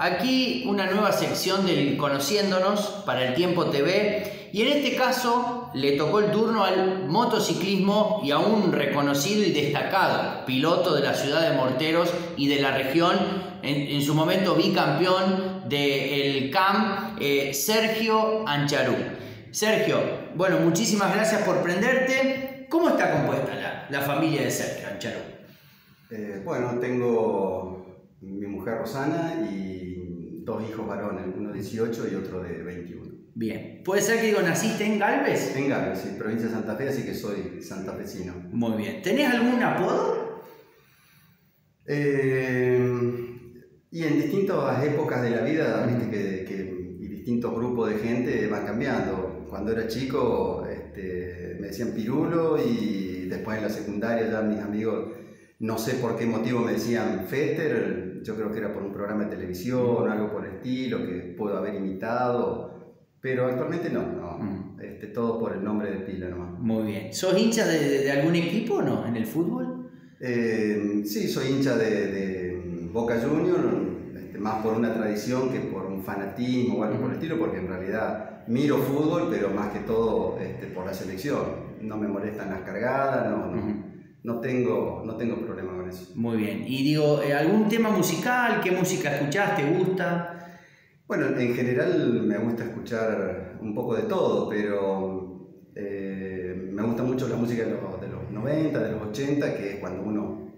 Aquí una nueva sección del Conociéndonos para el Tiempo TV y en este caso le tocó el turno al motociclismo y a un reconocido y destacado piloto de la ciudad de Morteros y de la región, en su momento bicampeón del CAM, Sergio Ancharú. Sergio, bueno, muchísimas gracias por prenderte. ¿Cómo está compuesta la familia de Sergio Ancharú? Bueno, tengo mi mujer Rosana y dos hijos varones, uno de 18 y otro de 21. Bien. ¿Puede ser que naciste en Galvez? En Galvez, sí, provincia de Santa Fe, así que soy santafesino. Muy bien. ¿Tenés algún apodo? Y en distintas épocas de la vida, viste y distintos grupos de gente van cambiando. Cuando era chico me decían Pirulo y después en la secundaria ya mis amigos, no sé por qué motivo me decían Fester, yo creo que era por un programa de televisión o algo por el estilo que puedo haber imitado, pero actualmente no. Todo por el nombre de pila nomás. Muy bien. ¿Sos hincha de algún equipo o no en el fútbol? Sí, soy hincha de Boca Juniors, más por una tradición que por un fanatismo o algo por el estilo, porque en realidad miro fútbol, pero más que todo por la selección. No me molestan las cargadas, no tengo problema con eso. Muy bien. Y digo, ¿algún tema musical? ¿Qué música escuchás? ¿Te gusta? Bueno, en general me gusta escuchar un poco de todo, pero me gusta mucho la música de los 90, de los 80, que es cuando uno,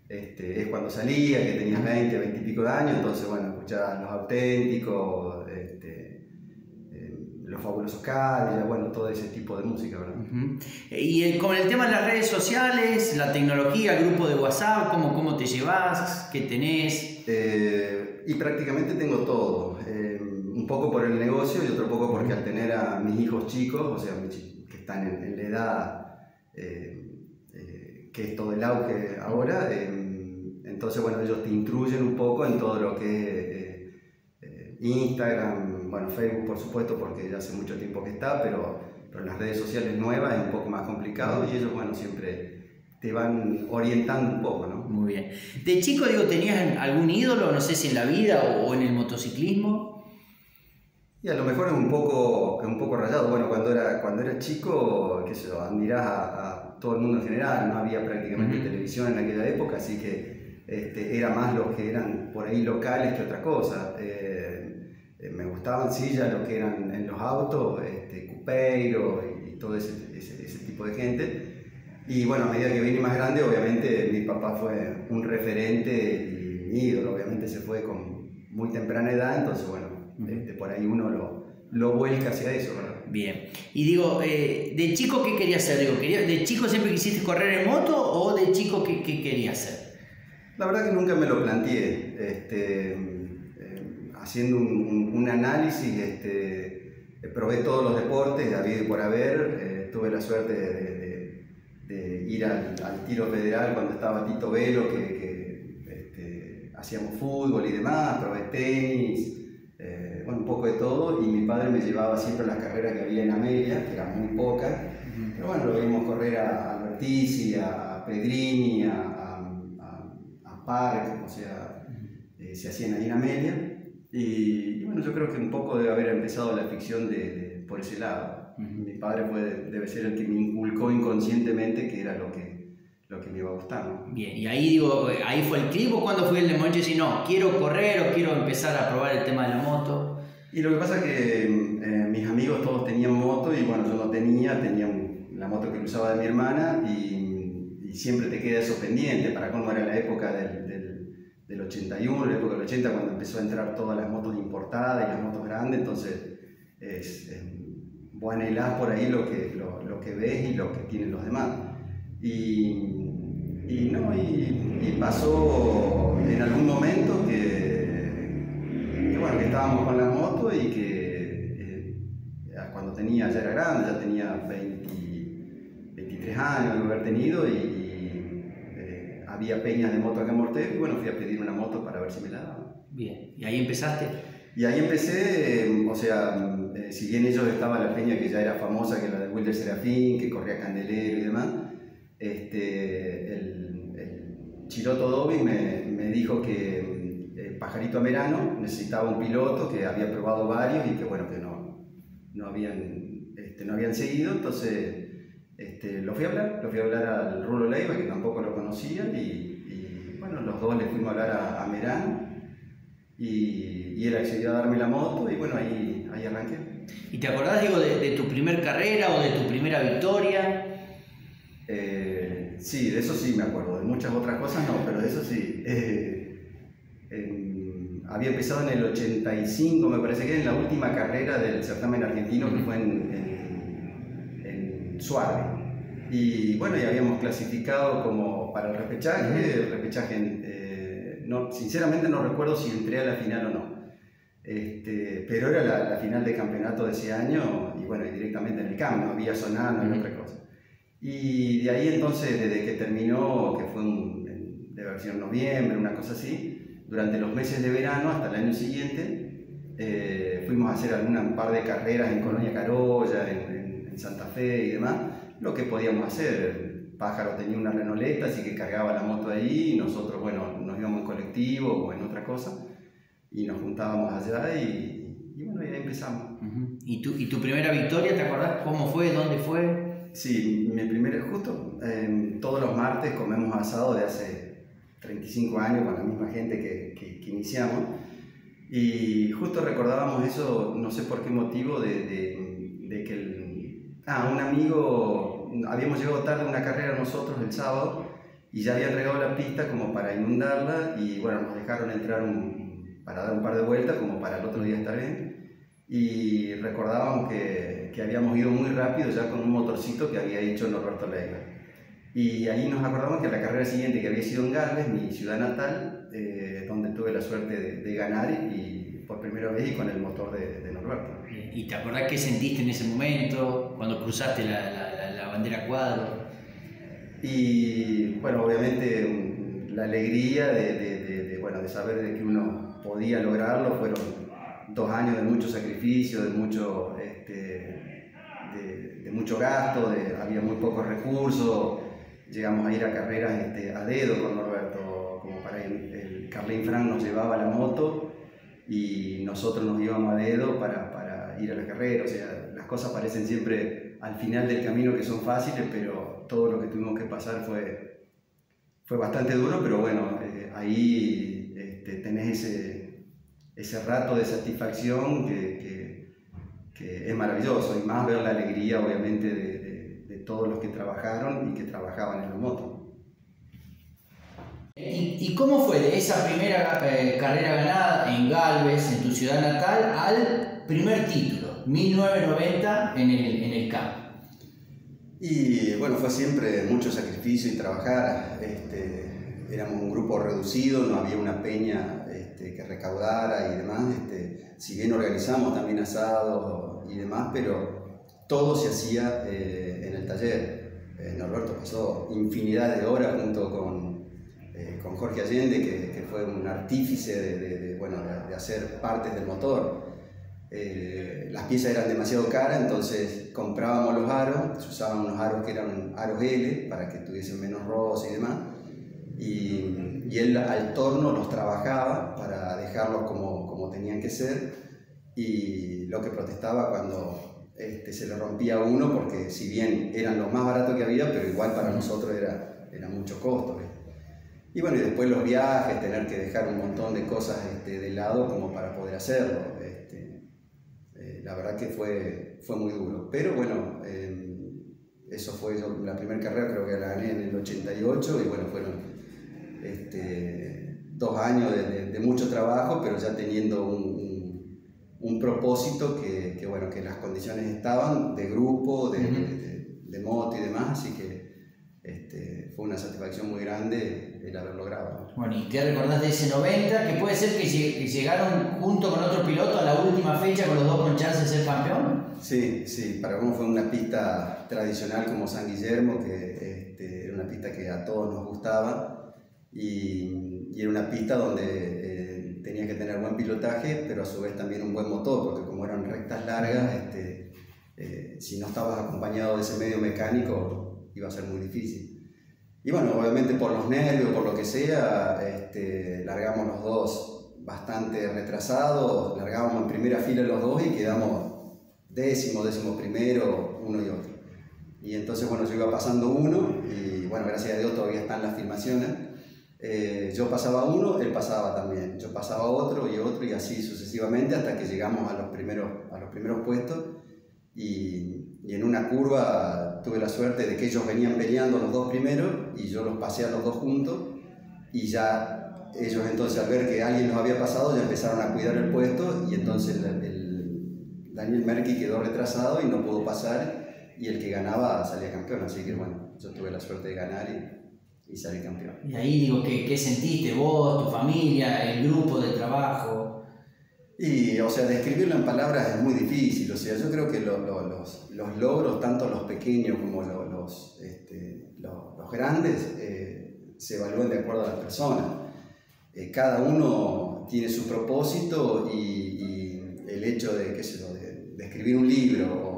es cuando salía, que tenías 20 y pico de años, entonces bueno, escuchabas Los Auténticos, Los Fabulosos Cadillacs, bueno, todo ese tipo de música, ¿verdad? Y con el tema de las redes sociales, la tecnología, el grupo de WhatsApp, ¿cómo te llevas? ¿Qué tenés? Y prácticamente tengo todo, un poco por el negocio y otro poco porque al tener a mis hijos chicos, o sea, que están en la edad que es todo el auge ahora, entonces bueno, ellos te instruyen un poco en todo lo que es Instagram, bueno, Facebook por supuesto porque ya hace mucho tiempo que está, pero en las redes sociales nuevas es un poco más complicado y ellos bueno, siempre te van orientando un poco, ¿no? Muy bien. De chico, digo, ¿tenías algún ídolo, no sé si en la vida o en el motociclismo? Y a lo mejor es un poco rayado. Bueno, cuando era chico, qué sé yo, admirás a todo el mundo en general, no había prácticamente televisión en aquella época, así que era más los que eran por ahí locales que otra cosa. Me gustaban sí ya los que eran en los autos, Cupeiro y todo ese tipo de gente. Y bueno, a medida que vine más grande, obviamente mi papá fue un referente y mi ídolo, obviamente se fue con muy temprana edad, entonces bueno, por ahí uno lo vuelca hacia eso, ¿verdad? Bien. Y digo, ¿de chico qué querías hacer? Digo, ¿de chico siempre quisiste correr en moto o de chico qué querías hacer? La verdad que nunca me lo planteé. Haciendo un análisis, probé todos los deportes, habido y por haber, tuve la suerte de ir al tiro federal cuando estaba Tito Velo, que hacíamos fútbol y demás, probé tenis, bueno, un poco de todo, y mi padre me llevaba siempre a las carreras que había en Amelia, que eran muy pocas, pero bueno, lo vimos correr a Albertisi, a Pedrini, a Park, o sea, se hacían ahí en Amelia, y bueno, yo creo que un poco debe haber empezado la ficción por ese lado. Mi padre debe ser el que me inculcó inconscientemente que era lo que me iba a gustar, ¿no? Bien, y ahí digo, ¿ahí fue el clip o cuando fue el momento de decir, no, quiero correr o quiero empezar a probar el tema de la moto? Y lo que pasa es que mis amigos todos tenían moto y bueno, yo no tenía la moto que usaba de mi hermana y siempre te queda eso pendiente, para cómo era la época del 81, la época del 80, cuando empezó a entrar todas las motos importadas y las motos grandes, entonces vos anhelás por ahí lo que ves y lo que tienen los demás. Y pasó en algún momento que estábamos con la moto y que cuando ya era grande, ya tenía 23 años de haber tenido y había peñas de moto acá en Morteros y bueno, fui a pedir una moto para ver si me la daban. Bien, ¿y ahí empezaste? Y ahí empecé, o sea, si bien ellos estaba la peña que ya era famosa, que era la de Wilder Serafín, que corría Candelero y demás, el Chiroto Dobi me dijo que Pajarito Amerano necesitaba un piloto que había probado varios y que bueno, que no habían seguido, entonces lo fui a hablar al Rulo Leiva, que tampoco lo conocía, y bueno, los dos le fuimos a hablar a Amerano, y él accedió a darme la moto, y bueno, ahí arranqué. ¿Y te acordás, digo, de tu primer carrera o de tu primera victoria? Sí, de eso sí me acuerdo, de muchas otras cosas no, pero de eso sí. Había empezado en el 85, me parece que en la última carrera del certamen argentino, que fue en Suárez. Y bueno, ya habíamos clasificado como para el repechaje. Sinceramente no recuerdo si entré a la final o no. Pero era la final de campeonato de ese año, y bueno, directamente en el campo, no había sonado, no había otra cosa. Y de ahí entonces, desde que terminó, que fue debe haber sido en noviembre, una cosa así, durante los meses de verano hasta el año siguiente, fuimos a hacer un par de carreras en Colonia Carolla, en Santa Fe y demás, lo que podíamos hacer. El Pájaro tenía una Renoleta, así que cargaba la moto ahí, y nosotros, bueno, nos íbamos en colectivo o en otra cosa, y nos juntábamos allá, y bueno, y ahí empezamos. ¿Y tu primera victoria, te acordás cómo fue, dónde fue? Sí, mi primera, justo todos los martes comemos asado de hace 35 años con la misma gente que iniciamos, y justo recordábamos eso, no sé por qué motivo, de que un amigo, habíamos llegado tarde a una carrera nosotros el sábado, y ya habían regado la pista como para inundarla, y bueno, nos dejaron entrar para dar un par de vueltas como para el otro día estar bien. Y recordábamos que habíamos ido muy rápido ya con un motorcito que había hecho Norberto Leiva. Y ahí nos acordamos que la carrera siguiente, que había sido en Galvez, mi ciudad natal, donde tuve la suerte de ganar, y por primera vez, y con el motor de Norberto. ¿Y te acordás qué sentiste en ese momento, cuando cruzaste la bandera cuadro? Y bueno, obviamente la alegría de saber de que uno podía lograrlo. Fueron 2 años de mucho sacrificio, de mucho gasto, había muy pocos recursos. Llegamos a ir a carreras a dedo con Norberto, como para el Carlín Frank nos llevaba la moto y nosotros nos íbamos a dedo para ir a la carrera. O sea, las cosas parecen siempre al final del camino que son fáciles, pero todo lo que tuvimos que pasar fue bastante duro, pero bueno, ahí tenés ese rato de satisfacción que es maravilloso, y más ver la alegría obviamente de todos los que trabajaron y que trabajaban en la moto. ¿Y cómo fue de esa primera carrera ganada en Galvez, en tu ciudad natal, al primer título, 1990 en el CAP? Y bueno, fue siempre mucho sacrificio y trabajar. Éramos un grupo reducido, no había una peña que recaudara y demás. Si bien organizamos también asados y demás, pero todo se hacía en el taller. Norberto pasó infinidad de horas junto con Jorge Allende, que fue un artífice de hacer partes del motor. Las piezas eran demasiado caras, entonces comprábamos los aros, se usaban unos aros que eran aros L para que tuviesen menos roce y demás. Y él al torno los trabajaba para dejarlos como tenían que ser, y lo que protestaba cuando se le rompía uno, porque si bien eran los más baratos que había, pero igual para nosotros era mucho costo. Y bueno, y después los viajes, tener que dejar un montón de cosas de lado como para poder hacerlo. La verdad que fue muy duro, pero bueno, eso fue la primera carrera, creo que la gané en el 88, y bueno, fueron 2 años de mucho trabajo, pero ya teniendo un propósito que bueno, que las condiciones estaban de grupo, de moto y demás, así que fue una satisfacción muy grande el haber logrado. Bueno, ¿y qué recordás de ese 90? Que puede ser que llegaron junto con otro piloto a la última fecha con los dos con chance de ser campeón. Sí, para uno fue una pista tradicional como San Guillermo, que era una pista que a todos nos gustaba, y era una pista donde tenía que tener buen pilotaje, pero a su vez también un buen motor, porque como eran rectas largas, si no estabas acompañado de ese medio mecánico iba a ser muy difícil. Y bueno, obviamente por los nervios, por lo que sea, largamos los dos bastante retrasados, largábamos en primera fila los dos y quedamos décimo primero, uno y otro. Y entonces, bueno, yo iba pasando uno y, bueno, gracias a Dios todavía están las filmaciones. Yo pasaba uno, él pasaba también. Yo pasaba otro y así sucesivamente hasta que llegamos a los primeros puestos. Y en una curva tuve la suerte de que ellos venían peleando los dos primeros y yo los pasé a los dos juntos. Y ya ellos entonces, al ver que alguien los había pasado, ya empezaron a cuidar el puesto y entonces el Daniel Merky quedó retrasado y no pudo pasar. Y el que ganaba salía campeón, así que bueno, yo tuve la suerte de ganar y salí campeón. Y ahí digo, ¿qué sentiste vos, tu familia, el grupo de trabajo? Y, o sea, describirlo en palabras es muy difícil, o sea, yo creo que los logros, tanto los pequeños como los grandes, se evalúan de acuerdo a la persona. Cada uno tiene su propósito y el hecho de, qué sé yo, de escribir un libro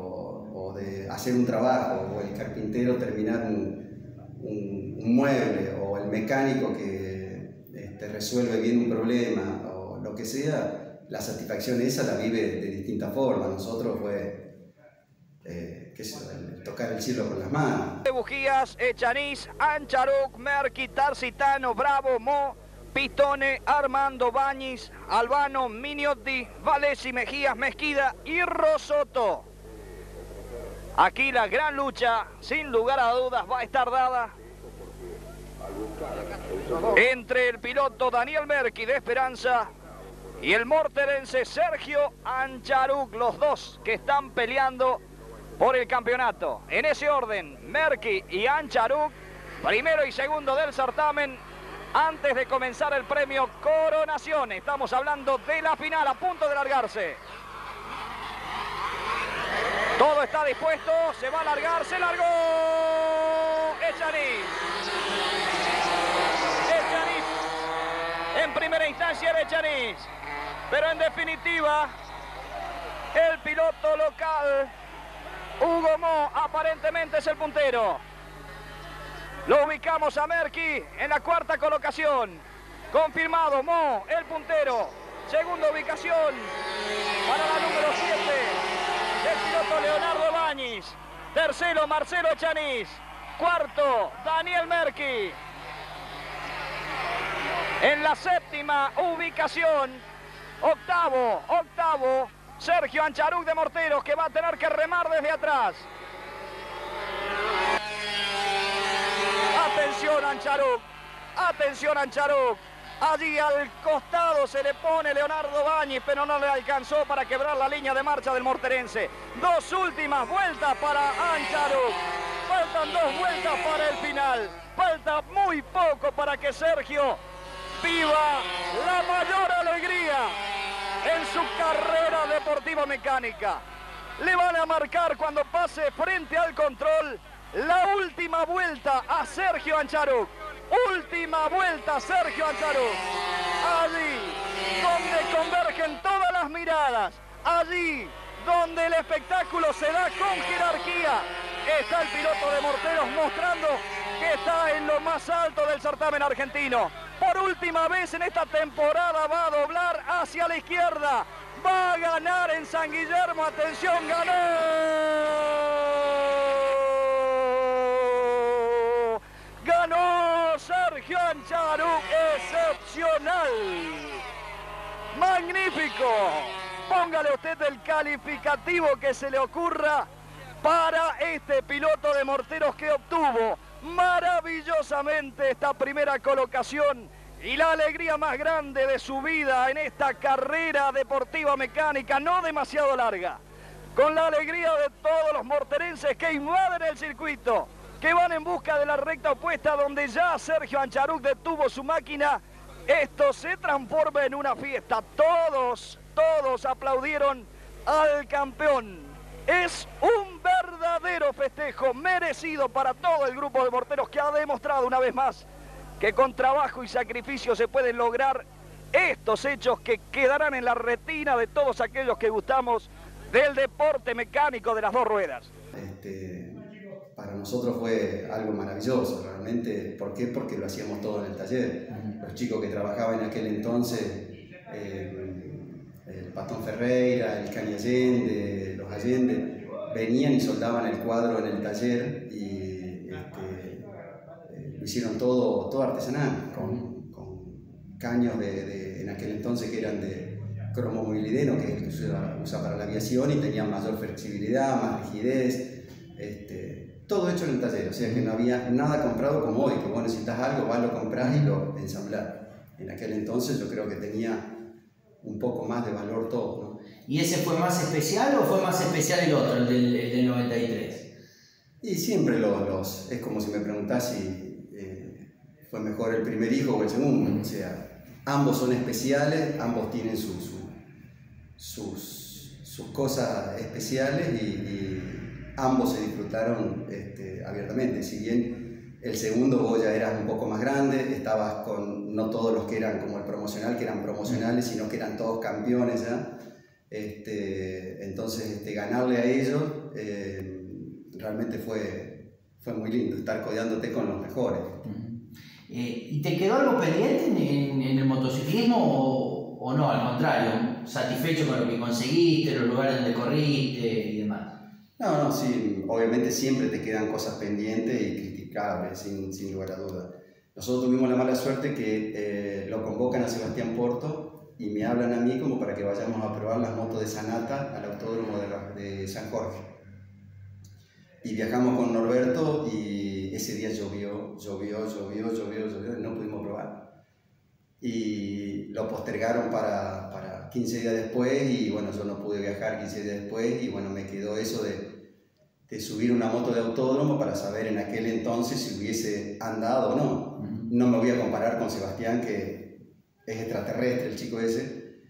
o de hacer un trabajo, o el carpintero terminar un mueble, o el mecánico que resuelve bien un problema, o lo que sea, la satisfacción esa la vive de distintas formas. Nosotros fue tocar el cielo con las manos. Bujías, Echaniz, Ancharuk, Merky, Tarsitano, Bravo, Mo, Pitone, Armando, Bañiz, Albano, Miniotti, Valesi, Mejías, Mezquida y Rosoto. Aquí la gran lucha, sin lugar a dudas, va a estar dada entre el piloto Daniel Merky de Esperanza y el morterense Sergio Ancharuk, los dos que están peleando por el campeonato. En ese orden, Merky y Ancharuk, primero y segundo del certamen, antes de comenzar el premio Coronación. Estamos hablando de la final, a punto de largarse. Todo está dispuesto, se va a largar, se largó Echaniz. En primera instancia era Echaniz, pero en definitiva el piloto local Hugo Mo aparentemente es el puntero. Lo ubicamos a Merky en la cuarta colocación. Confirmado, Mo, el puntero. Segunda ubicación para la número 7, el piloto Leonardo Bañiz. Tercero, Marcelo Echaniz. Cuarto, Daniel Merky. En la séptima ubicación, octavo, Sergio Ancharuk de Morteros, que va a tener que remar desde atrás. Atención Ancharuk, allí al costado se le pone Leonardo Bañiz, pero no le alcanzó para quebrar la línea de marcha del morterense. Dos últimas vueltas para Ancharuk, faltan 2 vueltas para el final, falta muy poco para que Sergio viva la mayor alegría en su carrera deportiva mecánica. Le van a marcar cuando pase frente al control la última vuelta a Sergio Ancharuk. Última vuelta, Sergio Ancharuk. Allí donde convergen todas las miradas, allí donde el espectáculo se da con jerarquía, está el piloto de Morteros mostrando que está en lo más alto del certamen argentino. Por última vez en esta temporada va a doblar hacia la izquierda. Va a ganar en San Guillermo. Atención, ganó. Ganó Sergio Ancharuk. Excepcional. Magnífico. Póngale usted el calificativo que se le ocurra para este piloto de Morteros que obtuvo maravillosamente esta primera colocación y la alegría más grande de su vida en esta carrera deportiva mecánica no demasiado larga, con la alegría de todos los morterenses que invaden el circuito, que van en busca de la recta opuesta donde ya Sergio Ancharuk detuvo su máquina. Esto se transforma en una fiesta. Todos aplaudieron al campeón. Es un verdadero festejo merecido para todo el grupo de morteros que ha demostrado una vez más que con trabajo y sacrificio se pueden lograr estos hechos que quedarán en la retina de todos aquellos que gustamos del deporte mecánico de las dos ruedas. Para nosotros fue algo maravilloso, realmente. ¿Por qué? Porque lo hacíamos todo en el taller. Los chicos que trabajaban en aquel entonces el Patón Ferreira, el Cani Allende, los Allende, venían y soldaban el cuadro en el taller y lo hicieron todo artesanal, con caños en aquel entonces que eran de cromomolibdeno, que es el que se usa para la aviación, y tenían mayor flexibilidad, más rigidez, todo hecho en el taller, o sea que no había nada comprado como hoy, que vos necesitas algo, vas, lo comprás y lo ensamblás. En aquel entonces yo creo que tenía un poco más de valor todo, ¿no? ¿Y ese fue más especial o fue más especial el otro, el del 93? Y siempre es como si me preguntás si fue mejor el primer hijo o el segundo, o sea, ambos son especiales, ambos tienen sus cosas especiales y ambos se disfrutaron abiertamente. Si bien el segundo vos ya eras un poco más grande, estabas con no todos los que eran como el promocional, que eran promocionales, sino que eran todos campeones ya. Entonces ganarle a ellos realmente fue muy lindo, estar codeándote con los mejores. ¿Y te quedó algo pendiente en el motociclismo o no? Al contrario, satisfecho con lo que conseguiste, los lugares donde corriste y demás. No, sí, obviamente siempre te quedan cosas pendientes y criticables, sin lugar a dudas. Nosotros tuvimos la mala suerte que lo convocan a Sebastián Porto y me hablan a mí como para que vayamos a probar las motos de Sanata al autódromo de San Jorge. Y viajamos con Norberto y ese día llovió, y no pudimos probar. Y lo postergaron para 15 días después y bueno, yo no pude viajar 15 días después y bueno, me quedó eso de subir una moto de autódromo para saber en aquel entonces si hubiese andado o no. No me voy a comparar con Sebastián, que es extraterrestre el chico ese,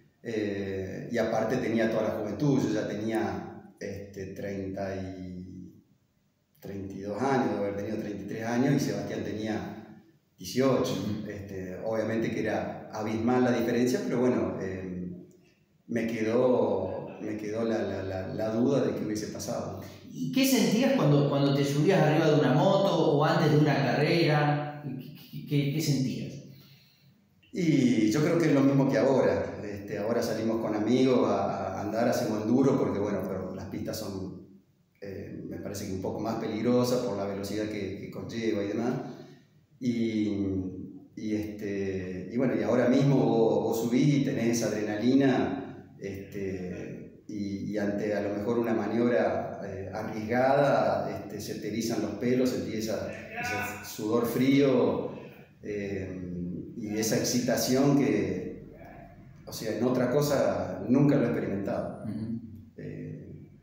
y aparte tenía toda la juventud, yo ya tenía 32 años, de haber tenido 33 años y Sebastián tenía 18. Obviamente que era abismal la diferencia, pero bueno, me quedó la duda de qué hubiese pasado. ¿Y qué sentías cuando te subías arriba de una moto o antes de una carrera? ¿Qué sentías? Y yo creo que es lo mismo que ahora. Ahora salimos con amigos a andar, hacemos enduro, porque bueno, pero las pistas son, me parece que un poco más peligrosas por la velocidad que conlleva y demás. Y bueno, y ahora mismo vos subís y tenés esa adrenalina, y ante a lo mejor una maniobra arriesgada, se te erizan los pelos, sentís ese sudor frío y esa excitación que, o sea, en otra cosa nunca lo he experimentado.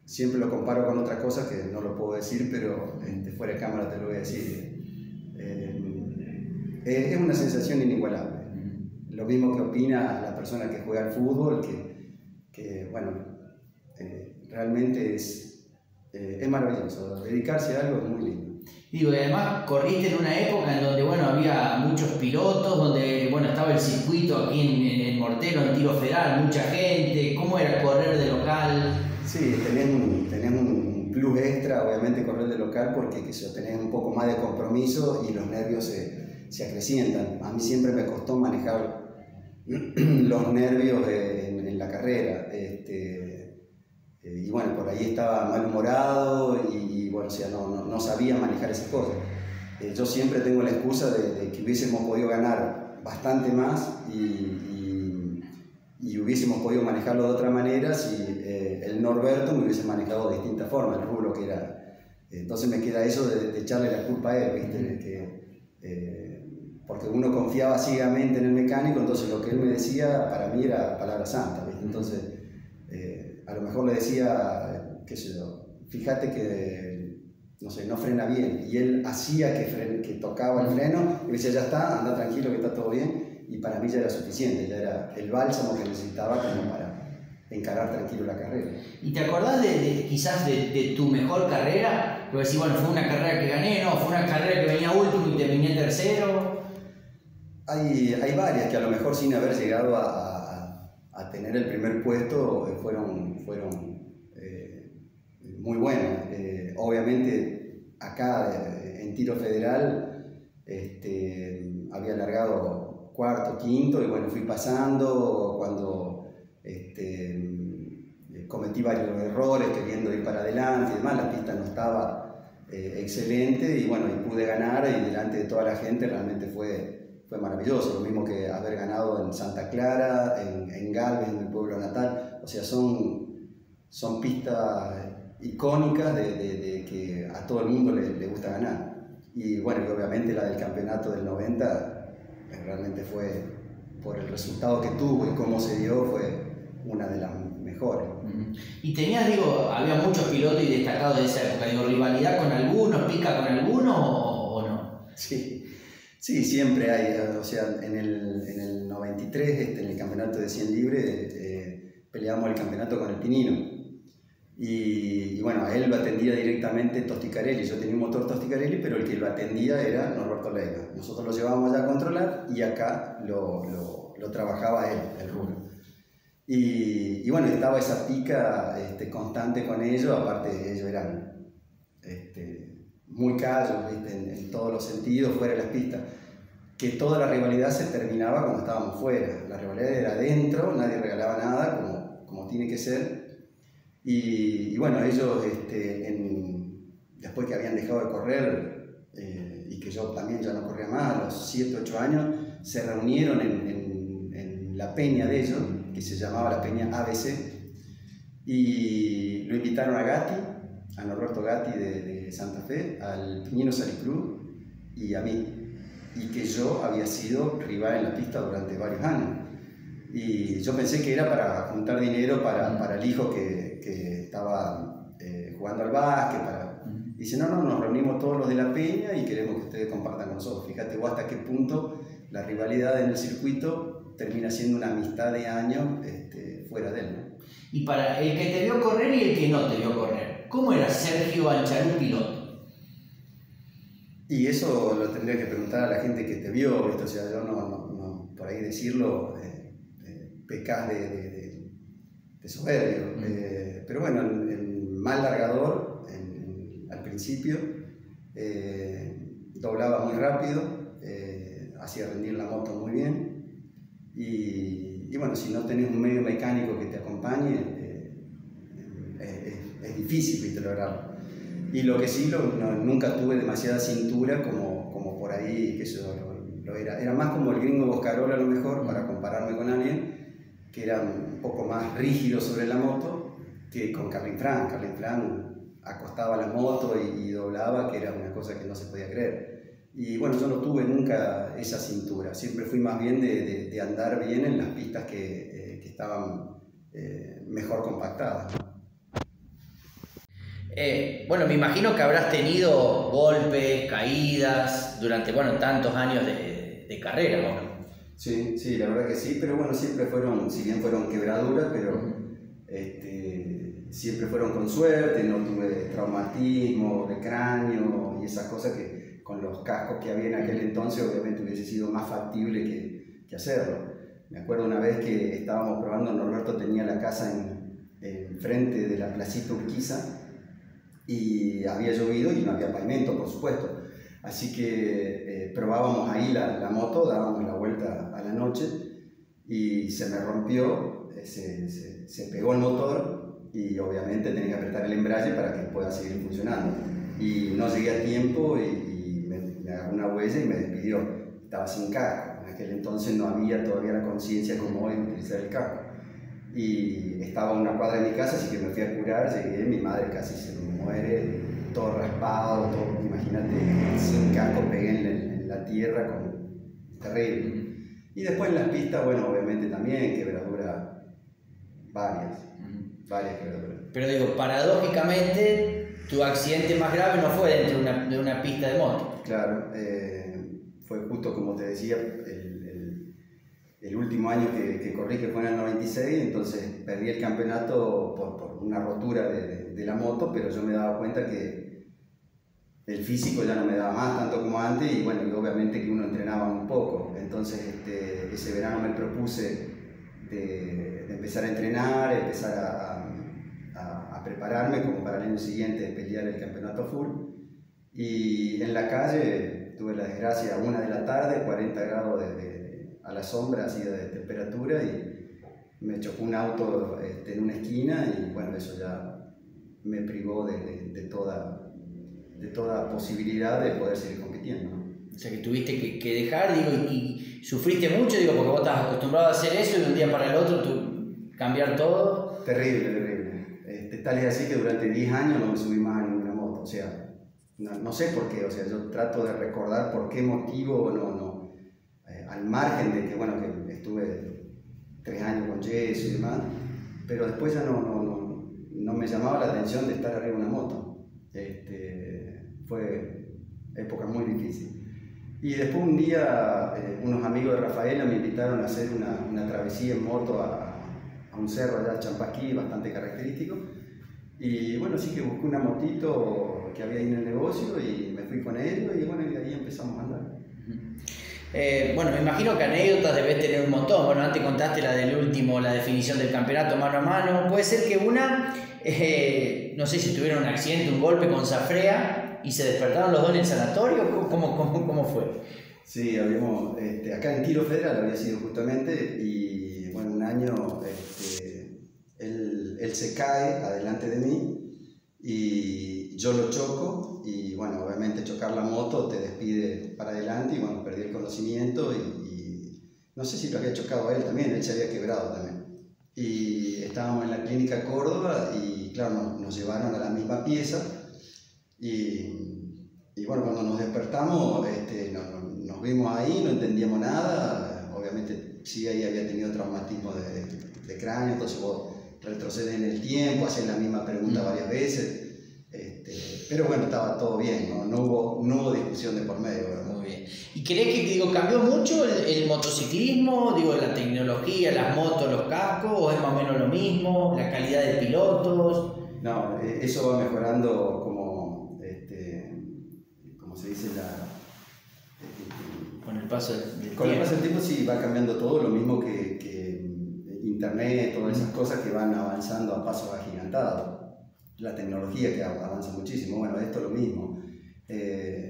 Siempre lo comparo con otra cosa que no lo puedo decir, pero fuera de cámara te lo voy a decir. Es una sensación inigualable. Lo mismo que opina la persona que juega al fútbol, que bueno, realmente es maravilloso. Dedicarse a algo es muy lindo. Digo, y además corriste en una época en donde bueno, había muchos pilotos, donde bueno, estaba el circuito aquí en Mortero, en tiro federal, mucha gente. ¿Cómo era correr de local? Sí, tenés un plus extra, obviamente, correr de local, porque tenés un poco más de compromiso y los nervios se acrecientan. A mí siempre me costó manejar los nervios en la carrera. Y bueno, por ahí estaba malhumorado y bueno, o sea, no sabía manejar esas cosas. Yo siempre tengo la excusa de que hubiésemos podido ganar bastante más y hubiésemos podido manejarlo de otra manera si el Norberto me hubiese manejado de distinta forma, el rubro que era. Entonces me queda eso de echarle la culpa a él, ¿viste? Porque uno confiaba ciegamente en el mecánico, entonces lo que él me decía para mí era palabra santa, ¿viste? Entonces a lo mejor le decía, qué sé yo, fíjate que, no sé, no frena bien, y él hacía que tocaba el freno y me decía, ya está, anda tranquilo que está todo bien, y para mí ya era suficiente, ya era el bálsamo que necesitaba como para encarar tranquilo la carrera. ¿Y te acordás quizás de tu mejor carrera? Porque decís, bueno, fue una carrera que gané, no, fue una carrera que venía último y terminé tercero. Hay varias que a lo mejor sin haber llegado a tener el primer puesto fueron muy buenas. Obviamente acá en tiro federal había largado cuarto, quinto, y bueno, fui pasando cuando cometí varios errores queriendo ir para adelante y demás, la pista no estaba excelente y bueno, y pude ganar y delante de toda la gente realmente fue maravilloso, lo mismo que haber ganado en Santa Clara, en Galvez, en mi pueblo natal, o sea, son pistas icónicas de que a todo el mundo le gusta ganar. Y bueno, y obviamente la del campeonato del 90 realmente fue, por el resultado que tuvo y cómo se dio, fue una de las mejores. Y tenías, había muchos pilotos y destacados de esa época, rivalidad con algunos, pica con algunos o no? Sí, siempre hay, o sea, en el 93, en el campeonato de 100 libre, peleamos el campeonato con el Pinino. Y bueno, a él lo atendía directamente Tosticarelli, yo tenía un motor Tosticarelli, pero el que lo atendía era Norberto Leiva. Nosotros lo llevábamos allá a controlar y acá lo trabajaba él, el Rulo. Y bueno, estaba esa pica constante con ellos, aparte ellos eran muy callos en todos los sentidos, fuera de las pistas. Que toda la rivalidad se terminaba cuando estábamos fuera, la rivalidad era adentro, nadie regalaba nada, como tiene que ser. Y bueno, ellos, después que habían dejado de correr y que yo también ya no corría más, a los 7, 8 años, se reunieron en la peña de ellos, que se llamaba la peña ABC, y lo invitaron a Gatti, a Norberto Gatti de Santa Fe, al Pinino Salicruz y a mí, y que yo había sido rival en la pista durante varios años. Y yo pensé que era para juntar dinero para el hijo que estaba jugando al básquet. Dice, no, nos reunimos todos los de la peña y queremos que ustedes compartan con nosotros. Fíjate vos hasta qué punto la rivalidad en el circuito termina siendo una amistad de años fuera de él, ¿no? Y para el que te vio correr y el que no te vio correr, ¿cómo era Sergio Ancharú piloto? Y eso lo tendría que preguntar a la gente que te vio, ¿viste? O sea, yo no por ahí decirlo, pecás de soberbio. Pero bueno, el mal largador al principio doblaba muy rápido, hacía rendir la moto muy bien y bueno, si no tenés un medio mecánico que te acompañe, es difícil lograrlo. Y lo que sí, nunca tuve demasiada cintura como por ahí, que eso era más como el gringo Boscarola a lo mejor, para compararme con alguien que era un poco más rígido sobre la moto que con Carlin Frank. Carlin Frank acostaba la moto y doblaba, que era una cosa que no se podía creer. Y bueno, yo no tuve nunca esa cintura, siempre fui más bien de andar bien en las pistas que estaban mejor compactadas. Bueno, me imagino que habrás tenido golpes, caídas durante tantos años de carrera, ¿no? Sí, la verdad que sí, pero bueno, siempre fueron, si bien fueron quebraduras, pero siempre fueron con suerte, no tuve traumatismo de cráneo y esas cosas que con los cascos que había en aquel entonces obviamente hubiese sido más factible que hacerlo. Me acuerdo una vez que estábamos probando, Norberto tenía la casa en frente de la placita Urquiza y había llovido y no había pavimento, por supuesto. Así que probábamos ahí la moto, dábamos la vuelta a la noche y se me rompió, se pegó el motor y obviamente tenía que apretar el embrague para que pueda seguir funcionando. Y no llegué a tiempo y me agarró una huella y me despidió. Estaba sin casco, en aquel entonces no había todavía la conciencia como hoy de utilizar el casco. Y estaba a una cuadra de mi casa, así que me fui a curar, llegué, mi madre casi se muere, todo raspado, todo, imagínate, sin casco, pegué en la tierra, terrible. Y después en las pistas, bueno, obviamente también, quebraduras varias quebraduras. Pero paradójicamente, tu accidente más grave no fue dentro de una pista de moto. Claro, fue justo como te decía, el último año que corrí, que fue en el 96, entonces perdí el campeonato por una rotura de la moto, pero yo me daba cuenta que el físico ya no me daba más tanto como antes y bueno, y obviamente que uno entrenaba muy poco. Entonces ese verano me propuse de empezar a entrenar, empezar a prepararme como para el año siguiente pelear el campeonato full. Y en la calle tuve la desgracia, 1 de la tarde, 40 grados a la sombra así de temperatura y me chocó un auto en una esquina y bueno, eso ya me privó de toda posibilidad de poder seguir compitiendo, ¿no? O sea que tuviste que dejar, digo, y sufriste mucho, digo, porque vos estás acostumbrado a hacer eso y de un día para el otro cambiar todo. Terrible. Tal es así que durante 10 años no me subí más a ninguna moto, o sea, no sé por qué, o sea, yo trato de recordar por qué motivo, al margen de que, bueno, que estuve 3 años con yeso y demás, pero después ya no me llamaba la atención de estar arriba de una moto. Fue época muy difícil. Y después un día unos amigos de Rafaela me invitaron a hacer una travesía en moto a un cerro allá, Champasquí, bastante característico. Y bueno, sí que busqué una motito que había ahí en el negocio y me fui con ellos y bueno, y ahí empezamos a andar. Bueno, me imagino que anécdotas debes tener un montón. Bueno, antes contaste la del último, la definición del campeonato mano a mano. Puede ser que no sé si tuvieron un accidente, un golpe con Zafrea y se despertaron los dos en el sanatorio. ¿Cómo fue? Sí, habíamos, acá en Tiro Federal había sido justamente y bueno, un año él se cae adelante de mí y yo lo choco y bueno, obviamente chocar la moto te despide para adelante y bueno, perdí el conocimiento y no sé si lo había chocado a él también, él se había quebrado también. Y estábamos en la clínica Córdoba y claro, nos llevaron a la misma pieza y bueno, cuando nos despertamos nos vimos ahí, no entendíamos nada, obviamente sí ahí había tenido traumatismo de cráneo, entonces vos retrocedes en el tiempo, haces la misma pregunta varias veces, pero bueno, estaba todo bien, no hubo discusión de por medio, ¿verdad? Muy bien. ¿Y crees que cambió mucho el motociclismo, la tecnología, las motos, los cascos, o es más o menos lo mismo, la calidad de pilotos? No, eso va mejorando como se dice, con el paso del tiempo. Con el paso del tiempo sí va cambiando todo, lo mismo que internet, todas esas cosas que van avanzando a pasos agigantados. La tecnología que avanza muchísimo, bueno, esto es lo mismo.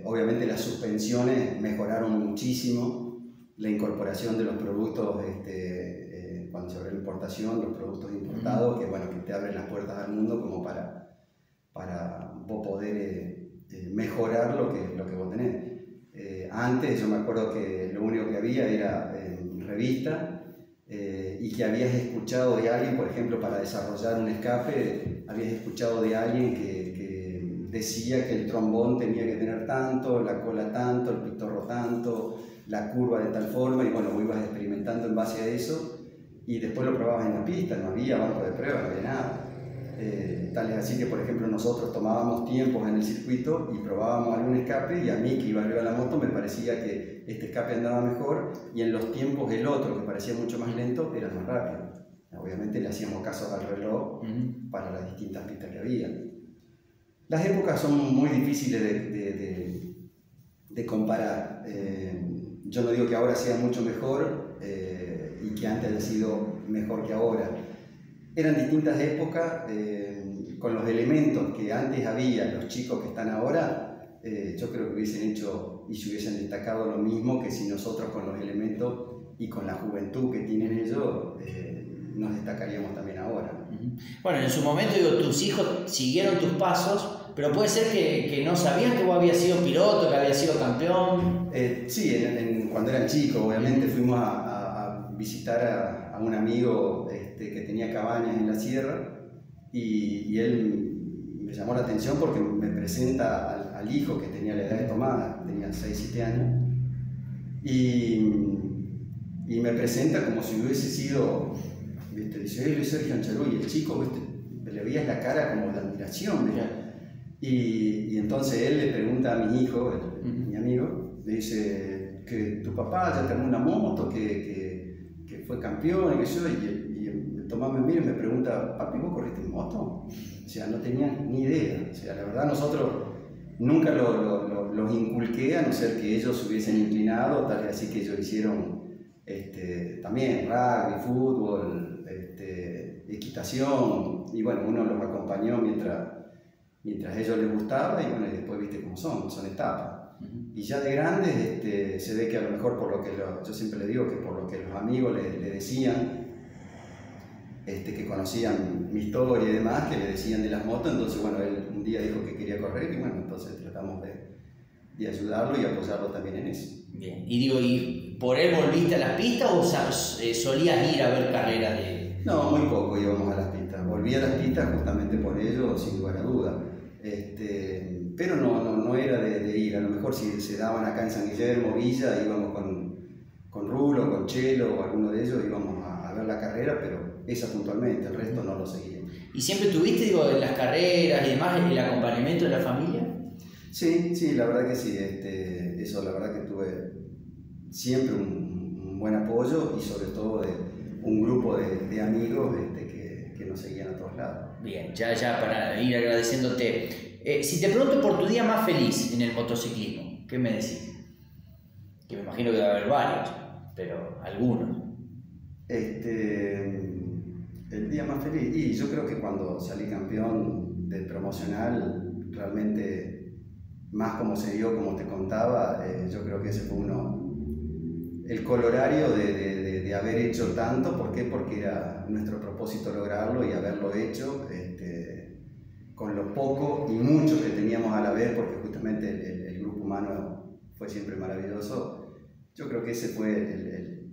Obviamente las suspensiones mejoraron muchísimo, la incorporación de los productos, cuando se abre la importación, los productos importados, que bueno, que te abren las puertas al mundo como para vos poder mejorar lo que vos tenés. Antes yo me acuerdo que lo único que había era revista y que habías escuchado de alguien, por ejemplo, para desarrollar un escape, habías escuchado de alguien que decía que el trombón tenía que tener tanto, la cola tanto, el pitorro tanto, la curva de tal forma, y bueno, vos ibas experimentando en base a eso y después lo probabas en la pista, no había banco de pruebas, no había nada. Tal es así que, por ejemplo, nosotros tomábamos tiempos en el circuito y probábamos algún escape y a mí que iba arriba de la moto me parecía que este escape andaba mejor y en los tiempos el otro, que parecía mucho más lento, era más rápido. Obviamente le hacíamos caso al reloj para las distintas pistas que había. Las épocas son muy difíciles de comparar. Yo no digo que ahora sea mucho mejor y que antes haya sido mejor que ahora. Eran distintas épocas, con los elementos que antes había, los chicos que están ahora, yo creo que hubiesen hecho y se hubiesen destacado lo mismo que si nosotros con los elementos y con la juventud que tienen ellos, nos destacaríamos también ahora. Bueno, en su momento, tus hijos siguieron tus pasos, pero puede ser que no sabían que vos habías sido piloto, que habías sido campeón. Sí, cuando eran chicos, obviamente fuimos a visitar a un amigo que tenía cabañas en la sierra y él me llamó la atención porque me presenta al hijo que tenía la edad de Tomás, tenía 6-7 años y me presenta como si hubiese sido, ¿viste? Dice, él es Sergio Ancharú, y el chico, ¿viste? Le veías la cara como de admiración, ¿viste? Y entonces él le pregunta a mi hijo, mi amigo, le dice que tu papá ya terminó una moto, que fue campeón, y que yo, y Tomás me mira y me pregunta, papi, ¿vos corriste en moto? O sea, no tenía ni idea. O sea, la verdad nosotros nunca los inculqué, a no ser que ellos se hubiesen inclinado, tal vez así que ellos hicieron también rugby, fútbol, equitación, y bueno, uno los acompañó mientras a ellos les gustaba, y bueno, y después viste cómo son etapas. Y ya de grandes se ve que a lo mejor por lo que yo siempre le digo que por lo que los amigos le decían, que conocían mi historia y demás, que le decían de las motos, entonces bueno, él un día dijo que quería correr y bueno, entonces tratamos de ayudarlo y apoyarlo también en eso. Bien, y digo, ¿y por él volviste a las pistas o solías ir a ver carreras de...? No, muy poco íbamos a las pistas, volví a las pistas justamente por ello, sin lugar a duda. Pero no era de ir, a lo mejor si se daban acá en San Guillermo, Villa, íbamos con Rulo, con Chelo o alguno de ellos, íbamos a ver la carrera, pero esa puntualmente, el resto no lo seguíamos. ¿Y siempre tuviste, digo, en las carreras y demás, el acompañamiento de la familia? Sí, la verdad que sí, eso la verdad que tuve siempre un buen apoyo y sobre todo de un grupo de amigos que nos seguían a todos lados. Bien, ya para ir agradeciéndote, si te pregunto por tu día más feliz en el motociclismo, ¿qué me decís? Que me imagino que debe haber varios, pero algunos. El día más feliz, y yo creo que cuando salí campeón del promocional, realmente más como se dio, como te contaba, yo creo que ese fue el colorario de haber hecho tanto. ¿Por qué? Porque era nuestro propósito lograrlo y haberlo hecho con lo poco y mucho que teníamos a la vez, porque justamente el grupo humano fue siempre maravilloso. Yo creo que ese fue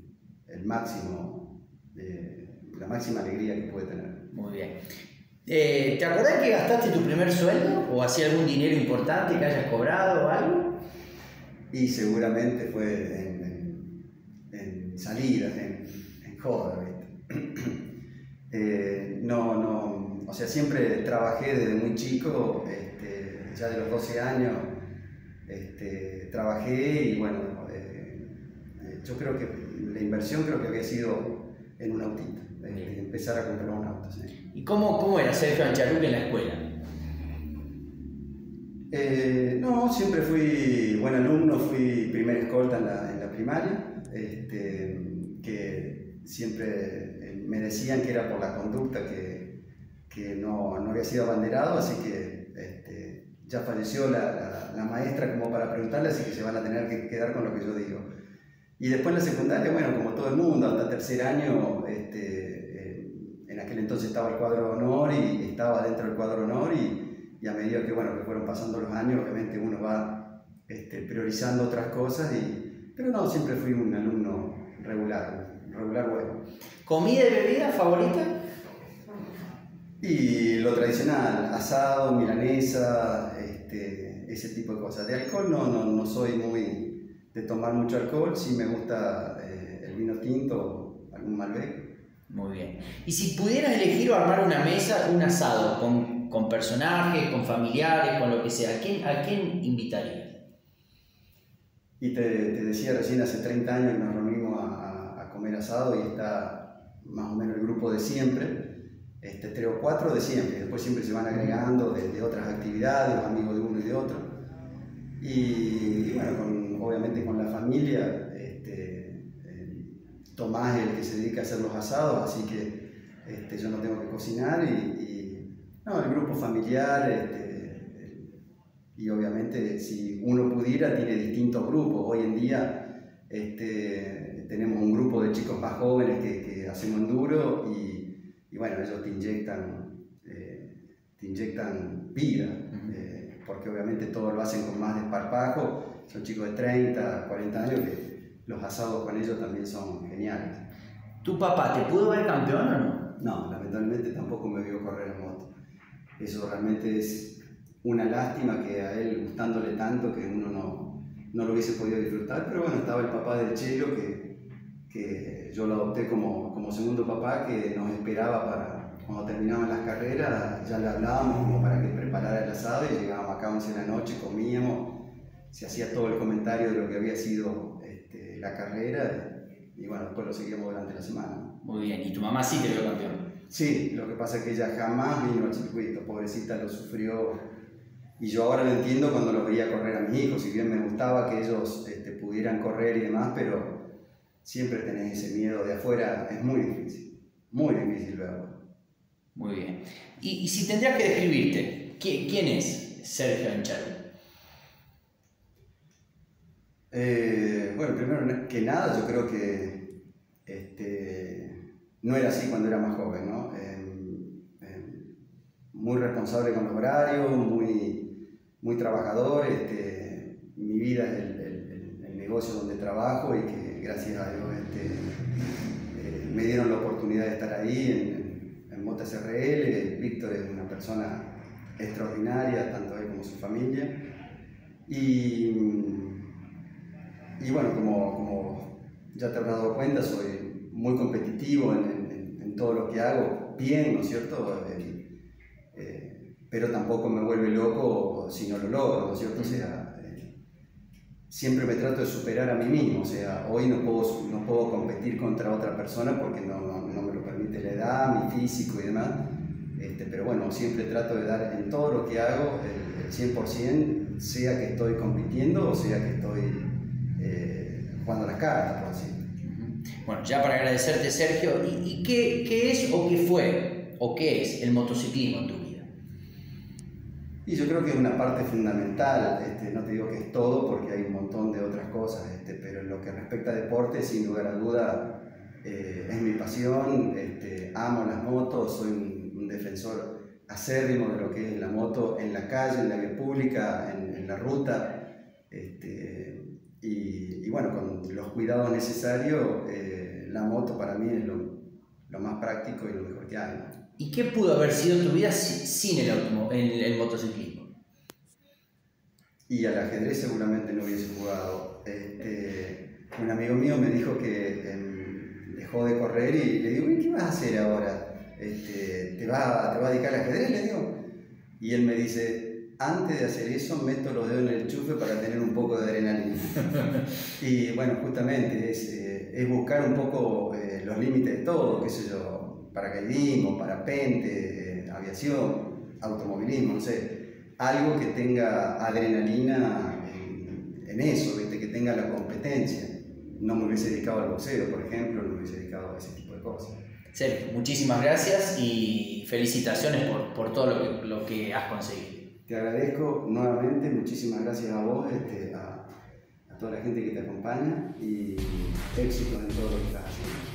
el máximo, la máxima alegría que pude tener. Muy bien. ¿Te acordás que gastaste tu primer sueldo o hacía algún dinero importante que hayas cobrado o algo? Y seguramente fue en salidas, en joda, ¿viste? O sea, siempre trabajé desde muy chico, ya de los 12 años trabajé y bueno, yo creo que la inversión creo que había sido en un autito, empezar a comprar un auto. ¿Sí? ¿Y cómo era Sergio Ancharuc en la escuela? No, siempre fui buen alumno, fui primer escolta en la primaria, que siempre me decían que era por la conducta que no había sido abanderado, así que ya falleció la maestra como para preguntarle, así que se van a tener que quedar con lo que yo digo. Y después en la secundaria, bueno, como todo el mundo, hasta tercer año, en aquel entonces estaba el cuadro de honor y estaba dentro del cuadro de honor y a medida que fueron pasando los años, obviamente uno va priorizando otras cosas, pero no, siempre fui un alumno regular bueno. ¿Comida y bebida favorita? Y lo tradicional, asado, milanesa, ese tipo de cosas. De alcohol no soy muy de tomar mucho alcohol, sí me gusta el vino tinto, algún Malbec. Muy bien. Y si pudieras elegir o armar una mesa, un asado con personajes, con familiares, con lo que sea, ¿a quién invitarías? Y te decía recién, hace 30 años que nos reunimos a comer asado y está más o menos el grupo de siempre, 3 o 4 de siempre, después siempre se van agregando de otras actividades, amigos de uno y de otro. Y bueno, obviamente con la familia, Tomás es el que se dedica a hacer los asados, así que yo no tengo que cocinar el grupo familiar, y obviamente si uno pudiera tiene distintos grupos. Hoy en día tenemos un grupo de chicos más jóvenes que hacemos enduro y bueno, ellos te inyectan vida, porque obviamente todo lo hacen con más desparpajo, son chicos de 30, 40 años que los asados con ellos también son geniales. ¿Tu papá te pudo ver campeón o no? No, lamentablemente tampoco me vio correr en moto. Eso realmente es una lástima, que a él gustándole tanto que uno no lo hubiese podido disfrutar, pero bueno, estaba el papá del Chelo que yo lo adopté como segundo papá, que nos esperaba para cuando terminaban las carreras, ya le hablábamos como para que preparara el asado y llegábamos acá a 11 de la noche, comíamos, se hacía todo el comentario de lo que había sido la carrera y bueno, después lo seguíamos durante la semana. Muy bien, ¿y tu mamá sí te vio campeón? Sí, lo que pasa es que ella jamás vino al circuito, pobrecita, lo sufrió. Y yo ahora lo entiendo cuando los veía correr a mis hijos, si bien me gustaba que ellos pudieran correr y demás, pero siempre tenés ese miedo de afuera, es muy difícil verlo. Muy bien. Y si tendrías que describirte, ¿quién es Sergio Ancharuc? Bueno, primero que nada, yo creo que no era así cuando era más joven, ¿no? Muy responsable con los horarios, muy trabajador. Mi vida es el negocio donde trabajo y que gracias a Dios me dieron la oportunidad de estar ahí en Motos SRL. Víctor es una persona extraordinaria, tanto él como su familia. Y bueno, como ya te habrás dado cuenta, soy muy competitivo en todo lo que hago, bien, ¿no es cierto? Pero tampoco me vuelve loco si no lo logro, ¿no es cierto? O sea, siempre me trato de superar a mí mismo. O sea, hoy no puedo competir contra otra persona porque no me lo permite la edad, mi físico y demás. Pero bueno, siempre trato de dar en todo lo que hago el 100%, sea que estoy compitiendo o sea que estoy jugando las cartas, por así. Bueno, ya para agradecerte, Sergio, ¿y qué es o qué fue o qué es el motociclismo en tu vida? Y yo creo que es una parte fundamental. No te digo que es todo porque hay un montón de otras cosas, pero en lo que respecta a deporte, sin lugar a duda, es mi pasión. Amo las motos, soy un defensor acérrimo de lo que es la moto en la calle, en la vía pública, en la ruta. Y bueno, con los cuidados necesarios, la moto para mí es lo más práctico y lo mejor que hay, ¿no? ¿Y qué pudo haber sido tu vida sin el motociclismo? Y al ajedrez seguramente no hubiese jugado. Un amigo mío me dijo que dejó de correr y le digo, ¿qué vas a hacer ahora? ¿Te vas a dedicar al ajedrez? Le digo. Y él me dice, antes de hacer eso meto los dedos en el enchufe para tener un poco de adrenalina. Y bueno, justamente es buscar un poco los límites de todo, qué sé yo, paracaidismo, parapente, aviación, automovilismo, no sé, algo que tenga adrenalina en eso, ¿viste? Que tenga la competencia. No me hubiese dedicado al boxeo, por ejemplo, no me hubiese dedicado a ese tipo de cosas. Sergio, muchísimas gracias y felicitaciones por todo lo que has conseguido. Te agradezco nuevamente, muchísimas gracias a vos, a toda la gente que te acompaña y éxitos en todo lo que estás haciendo.